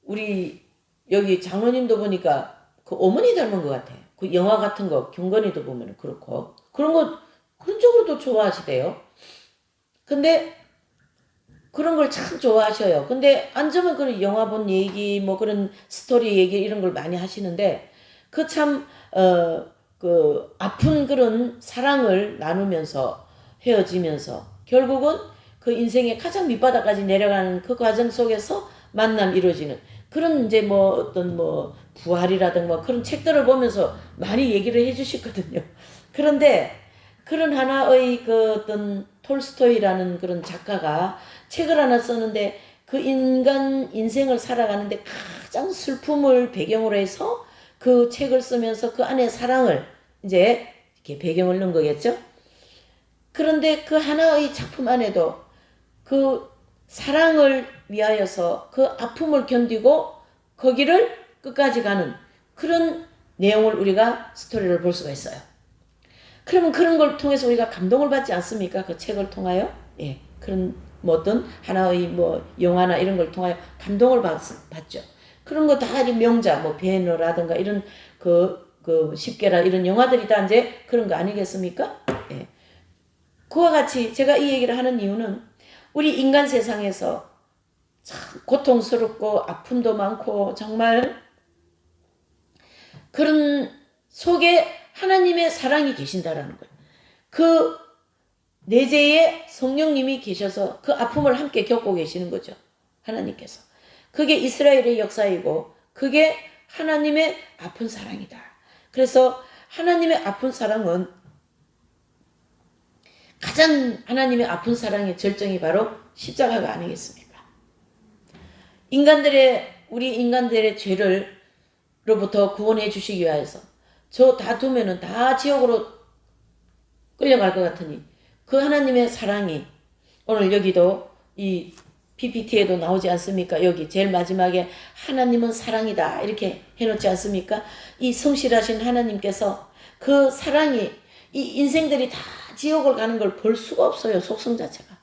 우리 여기 장로님도 보니까 그 어머니 닮은 것 같아요. 그 영화 같은 거 경건이도 보면 그렇고 그런 거 그런 쪽으로도 좋아하시대요. 근데 그런 걸 참 좋아하셔요. 근데 앉으면 그런 영화 본 얘기 뭐 그런 스토리 얘기 이런 걸 많이 하시는데 그 참 그 아픈 그런 사랑을 나누면서 헤어지면서 결국은 그 인생의 가장 밑바닥까지 내려가는 그 과정 속에서 만남 이루어지는 그런 이제 뭐 어떤 뭐 부활이라든가 뭐 그런 책들을 보면서 많이 얘기를 해주시거든요. 그런데 그런 하나의 그 어떤 톨스토이라는 그런 작가가 책을 하나 썼는데 그 인간 인생을 살아가는데 가장 슬픔을 배경으로 해서 그 책을 쓰면서 그 안에 사랑을 이제 이렇게 배경을 넣은 거겠죠. 그런데 그 하나의 작품 안에도 그 사랑을 위하여서 그 아픔을 견디고 거기를 끝까지 가는 그런 내용을 우리가 스토리를 볼 수가 있어요. 그러면 그런 걸 통해서 우리가 감동을 받지 않습니까? 그 책을 통하여? 예. 그런 뭐 어떤 하나의 뭐 영화나 이런 걸 통하여 감동을 받죠. 그런 거 다 명작, 뭐 배너라든가 이런 그 십계라 이런 영화들이 다 이제 그런 거 아니겠습니까? 예. 그와 같이 제가 이 얘기를 하는 이유는 우리 인간 세상에서 참 고통스럽고 아픔도 많고 정말 그런 속에 하나님의 사랑이 계신다라는 거예요. 그 내재에 성령님이 계셔서 그 아픔을 함께 겪고 계시는 거죠. 하나님께서. 그게 이스라엘의 역사이고 그게 하나님의 아픈 사랑이다. 그래서 하나님의 아픈 사랑은 가장 하나님의 아픈 사랑의 절정이 바로 십자가가 아니겠습니까? 우리 인간들의 죄를로부터 구원해 주시기 위해서 저 다 두면은 다 지옥으로 끌려갈 것 같으니 그 하나님의 사랑이 오늘 여기도 이 PPT에도 나오지 않습니까? 여기 제일 마지막에 하나님은 사랑이다 이렇게 해놓지 않습니까? 이 성실하신 하나님께서 그 사랑이 이 인생들이 다 지옥을 가는 걸 볼 수가 없어요. 속성 자체가.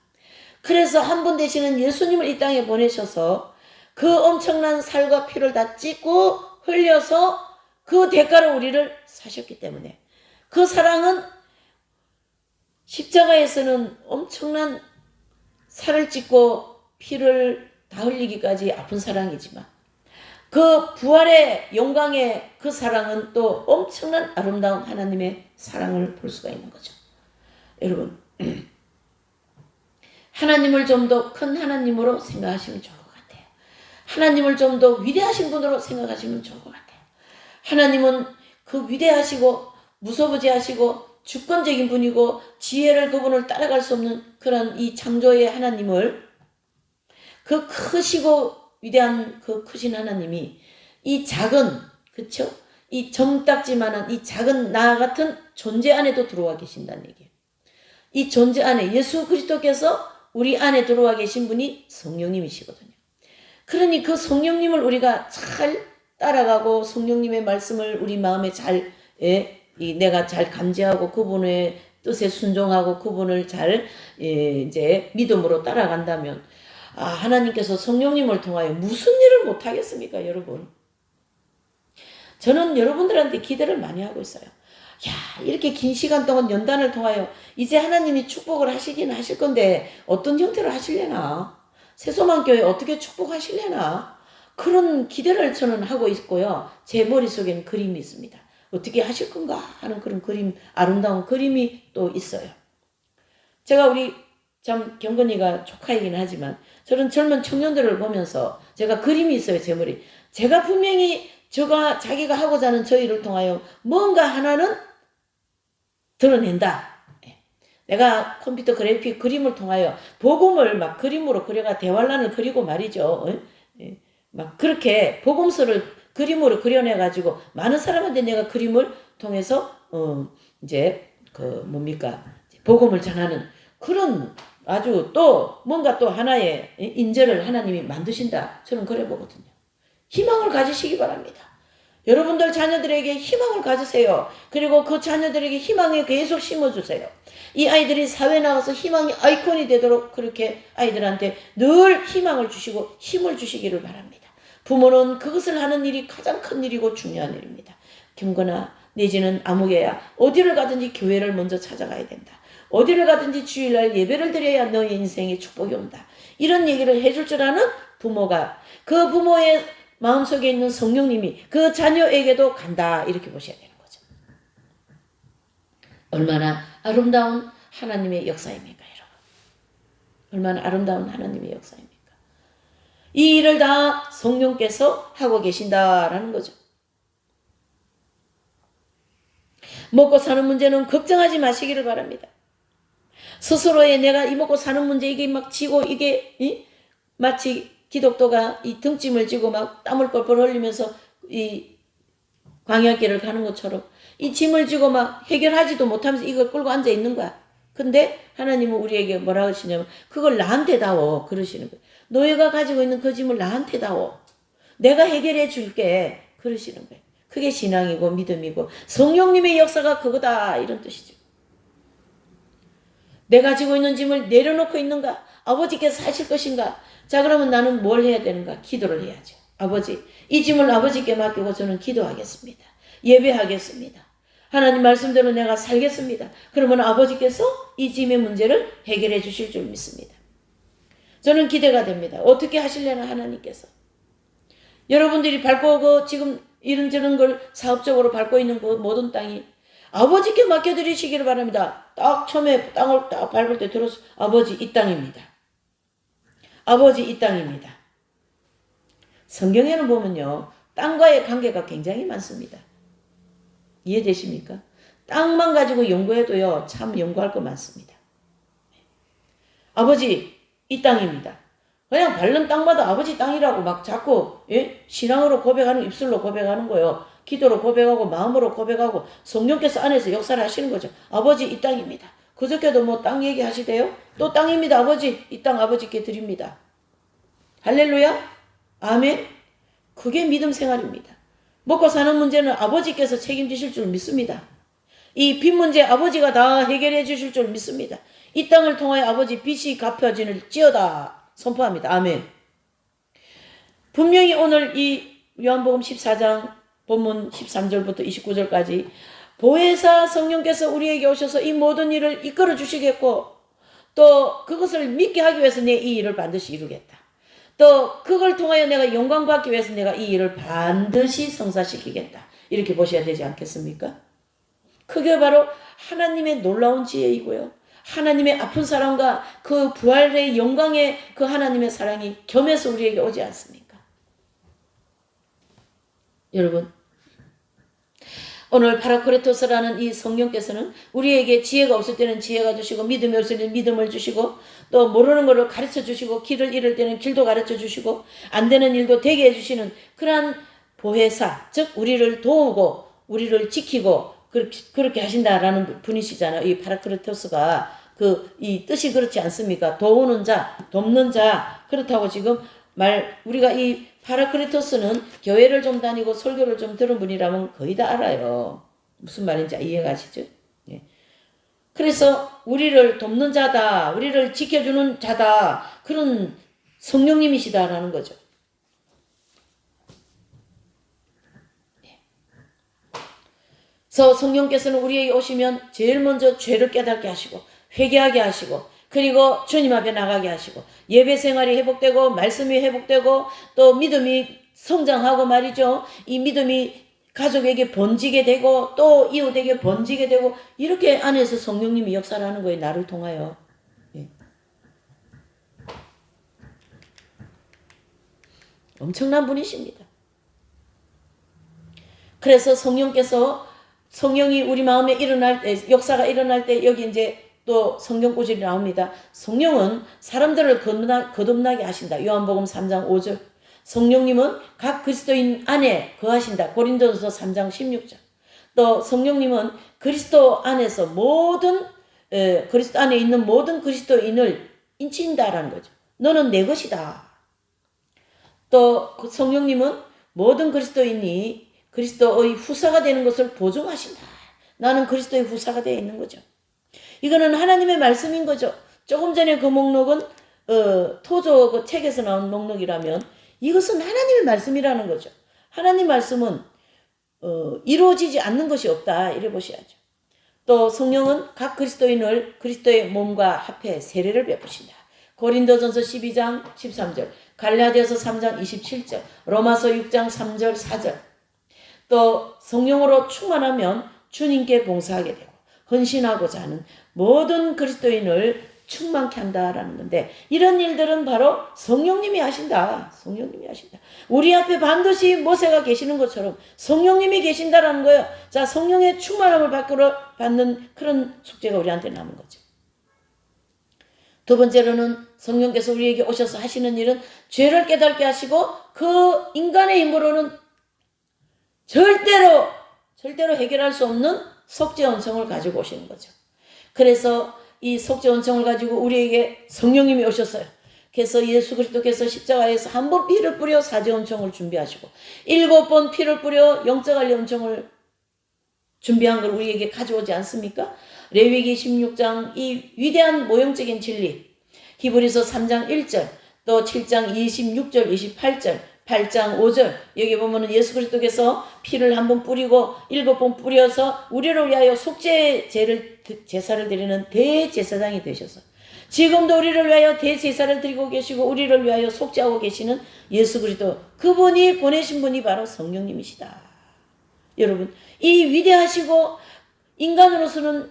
그래서 한 분 되시는 예수님을 이 땅에 보내셔서 그 엄청난 살과 피를 다 찢고 흘려서 그 대가로 우리를 사셨기 때문에 그 사랑은 십자가에서는 엄청난 살을 찢고 피를 다 흘리기까지 아픈 사랑이지만 그 부활의 영광의 그 사랑은 또 엄청난 아름다운 하나님의 사랑을 볼 수가 있는 거죠. 여러분, 하나님을 좀 더 큰 하나님으로 생각하시면 좋을 것 같아요. 하나님을 좀 더 위대하신 분으로 생각하시면 좋을 것 같아요. 하나님은 그 위대하시고 무소부지하시고 주권적인 분이고 지혜를 그분을 따라갈 수 없는 그런 이 창조의 하나님을 그 크시고 위대한 그 크신 하나님이 이 작은 그쵸? 이 점딱지만한 이 작은 나 같은 존재 안에도 들어와 계신다는 얘기예요. 이 존재 안에 예수 그리스도께서 우리 안에 들어와 계신 분이 성령님이시거든요. 그러니 그 성령님을 우리가 잘 따라가고 성령님의 말씀을 우리 마음에 잘 내가 잘 감지하고 그분의 뜻에 순종하고 그분을 잘 이제 믿음으로 따라간다면 하나님께서 성령님을 통하여 무슨 일을 못하겠습니까, 여러분? 저는 여러분들한테 기대를 많이 하고 있어요. 이렇게 긴 시간 동안 연단을 통하여 이제 하나님이 축복을 하시긴 하실 건데 어떤 형태로 하실래나? 새소망교회 어떻게 축복하실래나? 그런 기대를 저는 하고 있고요. 제 머릿속에는 그림이 있습니다. 어떻게 하실 건가 하는 그런 그림, 아름다운 그림이 또 있어요. 제가 우리 참 경건이가 조카이긴 하지만 저는 젊은 청년들을 보면서 제가 그림이 있어요. 제 머리. 제가 분명히 자기가 하고자 하는 저 일을 통하여 뭔가 하나는 드러낸다. 내가 컴퓨터 그래픽 그림을 통하여 복음을 막 그림으로 그려가 대환란을 그리고 말이죠. 막 그렇게 복음서를 그림으로 그려내가지고 많은 사람한테 내가 그림을 통해서 이제 그 뭡니까 복음을 전하는 그런 아주 또 뭔가 또 하나의 인재를 하나님이 만드신다. 저는 그래 보거든요. 희망을 가지시기 바랍니다. 여러분들 자녀들에게 희망을 가지세요. 그리고 그 자녀들에게 희망에 계속 심어주세요. 이 아이들이 사회에 나가서 희망의 아이콘이 되도록 그렇게 아이들한테 늘 희망을 주시고 힘을 주시기를 바랍니다. 부모는 그것을 하는 일이 가장 큰 일이고 중요한 일입니다. 경건아, 내지는 아무개야, 어디를 가든지 교회를 먼저 찾아가야 된다. 어디를 가든지 주일날 예배를 드려야 너의 인생에 축복이 온다. 이런 얘기를 해줄 줄 아는 부모가, 그 부모의 마음속에 있는 성령님이 그 자녀에게도 간다. 이렇게 보셔야 되는 거죠. 얼마나 아름다운 하나님의 역사입니까, 여러분? 얼마나 아름다운 하나님의 역사입니까? 이 일을 다 성령께서 하고 계신다라는 거죠. 먹고 사는 문제는 걱정하지 마시기를 바랍니다. 스스로의 내가 이 먹고 사는 문제 이게 막 지고 이게 마치 기독도가 이 등짐을 지고 막 땀을 뻘뻘 흘리면서 이 광야길을 가는 것처럼 이 짐을 지고 막 해결하지도 못하면서 이걸 끌고 앉아 있는 거야. 근데 하나님은 우리에게 뭐라고 하시냐면 그걸 나한테 다워 그러시는 거예요. 너희가 가지고 있는 그 짐을 나한테 다워. 내가 해결해 줄게 그러시는 거예요. 그게 신앙이고 믿음이고 성령님의 역사가 그거다 이런 뜻이죠. 내가 가지고 있는 짐을 내려놓고 있는가? 아버지께서 하실 것인가? 자, 그러면 나는 뭘 해야 되는가? 기도를 해야죠. 아버지, 이 짐을 아버지께 맡기고 저는 기도하겠습니다. 예배하겠습니다. 하나님 말씀대로 내가 살겠습니다. 그러면 아버지께서 이 짐의 문제를 해결해 주실 줄 믿습니다. 저는 기대가 됩니다. 어떻게 하실려나 하나님께서. 여러분들이 밟고 지금 이런저런 걸 사업적으로 밟고 있는 그 모든 땅이 아버지께 맡겨드리시기를 바랍니다. 딱 처음에 땅을 딱 밟을 때 들어서 아버지 이 땅입니다. 아버지 이 땅입니다. 성경에는 보면요. 땅과의 관계가 굉장히 많습니다. 이해되십니까? 땅만 가지고 연구해도요. 참 연구할 거 많습니다. 아버지 이 땅입니다. 그냥 밟는 땅마다 아버지 땅이라고 막 자꾸 신앙으로 고백하는 입술로 고백하는 거예요. 기도로 고백하고 마음으로 고백하고 성령께서 안에서 역사를 하시는 거죠. 아버지 이 땅입니다. 그저께도 뭐 땅 얘기하시대요. 또 땅입니다. 아버지 이 땅 아버지께 드립니다. 할렐루야. 아멘. 그게 믿음 생활입니다. 먹고 사는 문제는 아버지께서 책임지실 줄 믿습니다. 이 빚 문제 아버지가 다 해결해 주실 줄 믿습니다. 이 땅을 통하여 아버지 빚이 갚혀지는 찌어다 선포합니다. 아멘. 분명히 오늘 이 요한복음 14장 본문 13절부터 29절까지 보혜사 성령께서 우리에게 오셔서 이 모든 일을 이끌어 주시겠고 또 그것을 믿게 하기 위해서 내 이 일을 반드시 이루겠다. 또 그걸 통하여 내가 영광 받기 위해서 내가 이 일을 반드시 성사시키겠다. 이렇게 보셔야 되지 않겠습니까? 그게 바로 하나님의 놀라운 지혜이고요. 하나님의 아픈 사랑과 그 부활의 영광의 그 하나님의 사랑이 겸해서 우리에게 오지 않습니까? 여러분, 오늘 파라크레토스라는 이 성령께서는 우리에게 지혜가 없을 때는 지혜가 주시고 믿음이 없을 때는 믿음을 주시고 또 모르는 것을 가르쳐 주시고 길을 잃을 때는 길도 가르쳐 주시고 안 되는 일도 되게 해주시는 그러한 보혜사, 즉 우리를 도우고 우리를 지키고 그렇게 하신다라는 분이시잖아요. 이 파라크레토스가 이 뜻이 그렇지 않습니까? 도우는 자, 돕는 자. 그렇다고 지금 우리가 이 파라크레토스는 교회를 좀 다니고 설교를 좀 들은 분이라면 거의 다 알아요. 무슨 말인지 이해가시죠? 예. 그래서 우리를 돕는 자다, 우리를 지켜주는 자다, 그런 성령님이시다라는 거죠. 그래서 성령께서는 우리에게 오시면 제일 먼저 죄를 깨닫게 하시고 회개하게 하시고 그리고 주님 앞에 나가게 하시고 예배 생활이 회복되고 말씀이 회복되고 또 믿음이 성장하고 말이죠. 이 믿음이 가족에게 번지게 되고 또 이웃에게 번지게 되고 이렇게 안에서 성령님이 역사를 하는 거예요. 나를 통하여. 예. 엄청난 분이십니다. 그래서 성령이 우리 마음에 일어날 때, 역사가 일어날 때 여기 이제 또 성경 구절이 나옵니다. 성령은 사람들을 거듭나게 하신다. 요한복음 3장 5절. 성령님은 각 그리스도인 안에 거하신다. 고린도전서 3장 16절. 또 성령님은 그리스도 안에서 그리스도 안에 있는 모든 그리스도인을 인친다라는 거죠. 너는 내 것이다. 또 그 성령님은 모든 그리스도인이 그리스도의 후사가 되는 것을 보증하신다. 나는 그리스도의 후사가 되어 있는 거죠. 이거는 하나님의 말씀인 거죠. 조금 전에 그 목록은 토조 그 책에서 나온 목록이라면 이것은 하나님의 말씀이라는 거죠. 하나님 말씀은 이루어지지 않는 것이 없다. 이래 보셔야죠. 또 성령은 각 그리스도인을 그리스도의 몸과 합해 세례를 베푸신다. 고린도전서 12장 13절, 갈라디아서 3장 27절, 로마서 6장 3절 4절. 또 성령으로 충만하면 주님께 봉사하게 되고 헌신하고자 하는 모든 그리스도인을 충만케 한다라는 건데, 이런 일들은 바로 성령님이 하신다. 성령님이 하신다. 우리 앞에 반드시 모세가 계시는 것처럼 성령님이 계신다라는 거예요. 자, 성령의 충만함을 받는 그런 숙제가 우리한테 남은 거죠. 두 번째로는 성령께서 우리에게 오셔서 하시는 일은 죄를 깨닫게 하시고 그 인간의 힘으로는 절대로 해결할 수 없는 속죄 원성을 가지고 오시는 거죠. 그래서 이 속죄 원성을 가지고 우리에게 성령님이 오셨어요. 그래서 예수 그리스도께서 십자가에서 한 번 피를 뿌려 사죄 원성을 준비하시고 7번 피를 뿌려 영적 관리 원성을 준비한 걸 우리에게 가져오지 않습니까? 레위기 16장 이 위대한 모형적인 진리, 히브리서 3장 1절, 또 7장 26절, 28절, 8장 5절, 여기 보면은 예수 그리스도께서 피를 한 번 뿌리고 7번 뿌려서 우리를 위하여 속죄 제사를 드리는 대제사장이 되셔서 지금도 우리를 위하여 대제사를 드리고 계시고 우리를 위하여 속죄하고 계시는 예수 그리스도, 그분이 보내신 분이 바로 성령님이시다. 여러분, 이 위대하시고 인간으로서는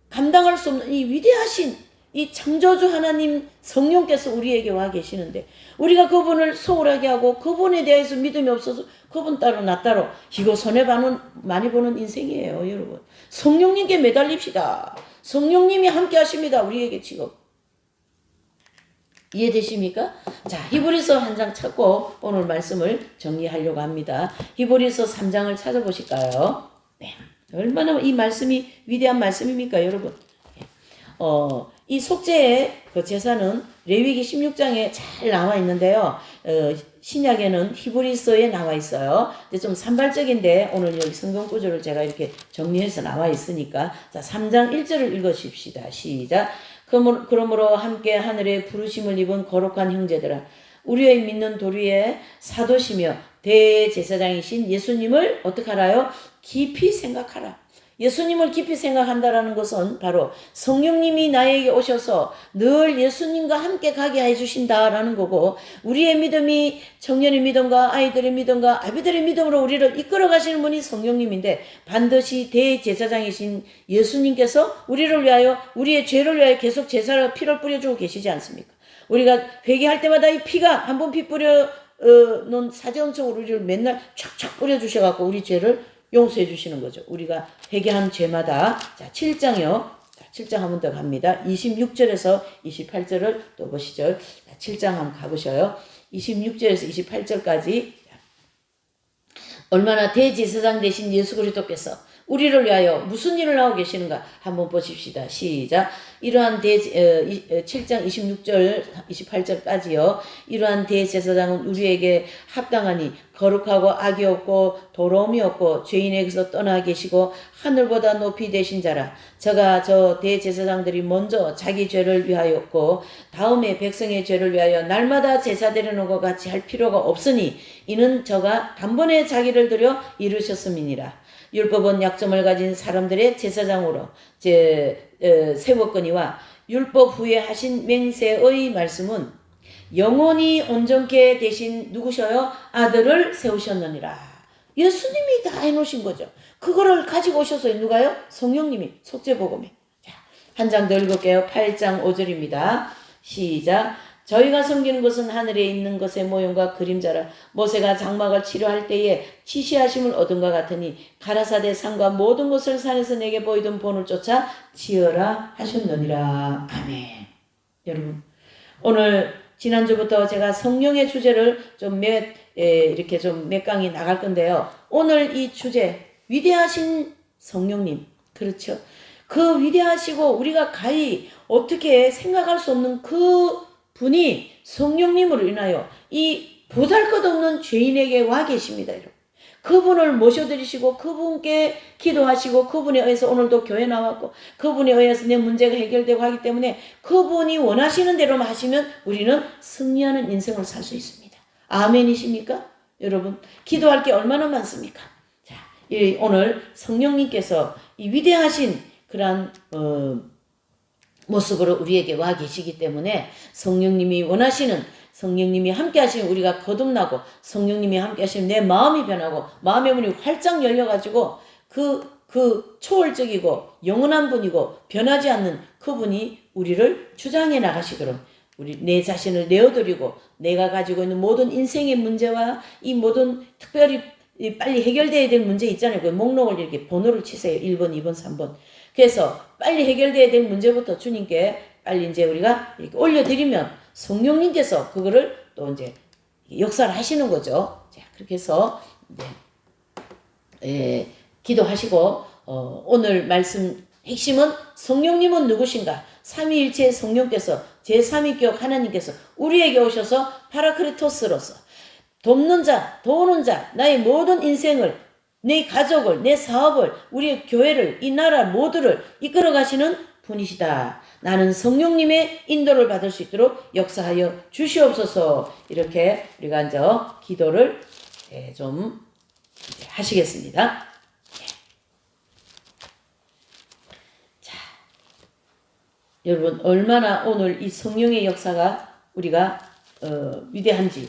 감당할 수 없는 이 위대하신 이 창조주 하나님 성령께서 우리에게 와 계시는데 우리가 그분을 소홀하게 하고 그분에 대해서 믿음이 없어서 그분 따로 나 따로 이거 많이 보는 인생이에요. 여러분, 성령님께 매달립시다. 성령님이 함께 하십니다. 우리에게 지금 이해되십니까? 자, 히브리서 한 장 찾고 오늘 말씀을 정리하려고 합니다. 히브리서 3장을 찾아보실까요? 네. 얼마나 이 말씀이 위대한 말씀입니까, 여러분? 이 속죄의 그 제사는 레위기 16장에 잘 나와 있는데요. 신약에는 히브리서에 나와 있어요. 근데 좀 산발적인데 오늘 여기 성경 구조를 제가 이렇게 정리해서 나와 있으니까 자, 3장 1절을 읽으십시다. 시작. 그러므로 함께 하늘에 부르심을 입은 거룩한 형제들아, 우리의 믿는 도리의 사도시며 대제사장이신 예수님을 어떻게 하라요? 깊이 생각하라. 예수님을 깊이 생각한다라는 것은 바로 성령님이 나에게 오셔서 늘 예수님과 함께 가게 해주신다라는 거고, 우리의 믿음이 청년의 믿음과 아이들의 믿음과 아비들의 믿음으로 우리를 이끌어 가시는 분이 성령님인데 반드시 대제사장이신 예수님께서 우리를 위하여 우리의 죄를 위하여 계속 제사를 피를 뿌려주고 계시지 않습니까? 우리가 회개할 때마다 이 피가 한 번 피 뿌려 놓은 사제원청으로 우리를 맨날 촥촥 뿌려주셔갖고 우리 죄를 용서해 주시는 거죠. 우리가 회개한 죄마다. 자, 7장이요. 자, 7장 한 번 더 갑니다. 26절에서 28절을 또 보시죠. 자, 7장 한번 가보셔요. 26절에서 28절까지 얼마나 대제사장 되신 예수 그리스도께서 우리를 위하여 무슨 일을 하고 계시는가 한번 보십시다. 시작. 이러한 7장 26절 28절까지요. 이러한 대제사장은 우리에게 합당하니 거룩하고 악이 없고 더러움이 없고 죄인에게서 떠나 계시고 하늘보다 높이 되신 자라. 저가 저 대제사장들이 먼저 자기 죄를 위하였고 다음에 백성의 죄를 위하여 날마다 제사 드리는 것 같이 할 필요가 없으니 이는 저가 단번에 자기를 들여 이루셨음이니라. 율법은 약점을 가진 사람들의 제사장으로 세웠거니와 율법 후에 하신 맹세의 말씀은 영원히 온전케 되신 누구셔요? 아들을 세우셨느니라. 예수님이 다 해놓으신 거죠. 그거를 가지고 오셔서 누가요? 성령님이 속죄복음에. 자, 한 장 더 읽을게요. 8장 5절입니다. 시작. 저희가 섬기는 것은 하늘에 있는 것의 모형과 그림자라. 모세가 장막을 치료할 때에 지시하심을 얻은 것 같으니 가라사대 산과 모든 것을 산에서 내게 보이던 본을 쫓아 지어라 하셨느니라. 아멘. 여러분, 오늘 지난주부터 제가 성령의 주제를 이렇게 몇 강이 나갈 건데요. 오늘 이 주제, 위대하신 성령님. 그렇죠. 그 위대하시고 우리가 가히 어떻게 생각할 수 없는 그 분이 성령님으로 인하여 이 보잘것없는 죄인에게 와 계십니다. 여러분. 그분을 모셔드리시고 그분께 기도하시고 그분에 의해서 오늘도 교회 나왔고 그분에 의해서 내 문제가 해결되고 하기 때문에 그분이 원하시는 대로만 하시면 우리는 승리하는 인생을 살 수 있습니다. 아멘이십니까? 여러분 기도할 게 얼마나 많습니까? 자, 오늘 성령님께서 이 위대하신 그러한 모습으로 우리에게 와 계시기 때문에 성령님이 원하시는 성령님이 함께 하시면 우리가 거듭나고 성령님이 함께 하시면 내 마음이 변하고 마음의 문이 활짝 열려가지고 그 초월적이고 영원한 분이고 변하지 않는 그분이 우리를 주장해 나가시도록 우리 내 자신을 내어드리고 내가 가지고 있는 모든 인생의 문제와 이 모든 특별히 빨리 해결돼야 될 문제 있잖아요. 그 목록을 이렇게 번호를 치세요. 1번, 2번, 3번. 그래서 빨리 해결돼야 될 문제부터 주님께 빨리 이제 우리가 이렇게 올려드리면 성령님께서 그거를 또 이제 역사를 하시는 거죠. 자, 그렇게 해서 이제 기도하시고 오늘 말씀 핵심은 성령님은 누구신가? 삼위일체 성령께서 제3위격 하나님께서 우리에게 오셔서 파라크리토스로서 돕는 자, 도우는 자, 나의 모든 인생을 내 가족을, 내 사업을, 우리의 교회를, 이 나라 모두를 이끌어 가시는 분이시다. 나는 성령님의 인도를 받을 수 있도록 역사하여 주시옵소서. 이렇게 우리가 이제 기도를 좀 하시겠습니다. 자, 여러분 얼마나 오늘 이 성령의 역사가 우리가 위대한지